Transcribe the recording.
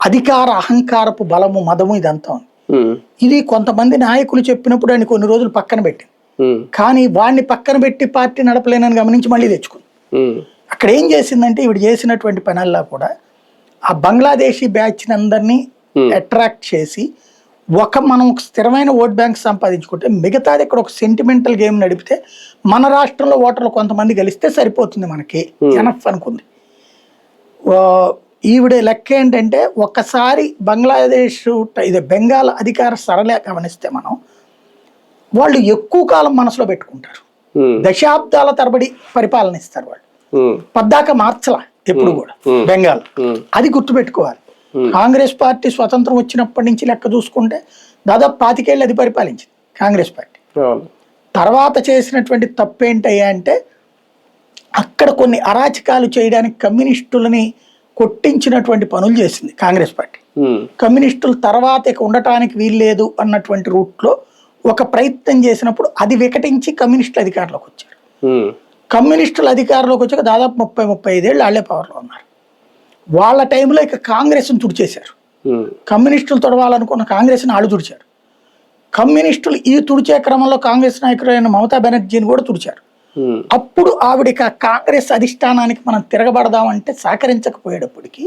అధికార అహంకారపు బలము మదము ఇదంతా ఉంది. ఇది కొంతమంది నాయకులు చెప్పినప్పుడు ఆయన కొన్ని రోజులు పక్కన పెట్టింది, కానీ వాడిని పక్కన పెట్టి పార్టీ నడపలేనని గమనించి మళ్ళీ తెచ్చుకుంది. అక్కడ ఏం చేసిందంటే ఈవిడ చేసినటువంటి పనల్లా కూడా ఆ బంగ్లాదేశీ బ్యాచ్ అందరినీ అట్రాక్ట్ చేసి మనం స్థిరమైన ఓట్ బ్యాంక్ సంపాదించుకుంటే మిగతాది ఇక్కడ ఒక సెంటిమెంటల్ గేమ్ నడిపితే మన రాష్ట్రంలో ఓటర్లు కొంతమంది గెలిస్తే సరిపోతుంది మనకి ఎనఫ్ అనుకుంది. ఈవిడ లెక్క ఏంటంటే ఒక్కసారి బంగ్లాదేశ్ ఇది బెంగాల్ అధికార సరళ గమనిస్తే మనం వాళ్ళు ఎక్కువ కాలం మనసులో పెట్టుకుంటారు, దశాబ్దాల తరబడి పరిపాలన ఇస్తారు వాళ్ళు, పద్దాక మార్చలా ఎప్పుడు కూడా బెంగాల్. అది గుర్తుపెట్టుకోవాలి. కాంగ్రెస్ పార్టీ స్వతంత్రం వచ్చినప్పటి నుంచి లెక్క చూసుకుంటే దాదాపు 25 ఏళ్ళు అది పరిపాలించింది కాంగ్రెస్ పార్టీ. తర్వాత చేసినటువంటి తప్పు ఏంటయ్యా అంటే అక్కడ కొన్ని అరాచకాలు చేయడానికి కమ్యూనిస్టులని కొట్టించినటువంటి పనులు చేసింది కాంగ్రెస్ పార్టీ. కమ్యూనిస్టులు తర్వాత ఇక ఉండటానికి వీల్లేదు అన్నటువంటి రూట్లో ఒక ప్రయత్నం చేసినప్పుడు అది వికటించి కమ్యూనిస్టులు అధికారంలోకి వచ్చారు. కమ్యూనిస్టులు అధికారంలోకి వచ్చాక దాదాపు 30-35 ఏళ్ళు వాళ్లే పవర్లో ఉన్నారు. వాళ్ళ టైంలో ఇక కాంగ్రెస్ను తుడిచేశారు. కమ్యూనిస్టులు తొడవాలనుకున్న కాంగ్రెస్ని వాళ్ళు తుడిచారు. కమ్యూనిస్టులు ఈ తుడిచే క్రమంలో కాంగ్రెస్ నాయకులైన మమతా బెనర్జీని కూడా తుడిచారు. అప్పుడు ఆవిడ కాంగ్రెస్ అధిష్టానానికి మనం తిరగబడదామంటే సహకరించకపోయేటప్పటికీ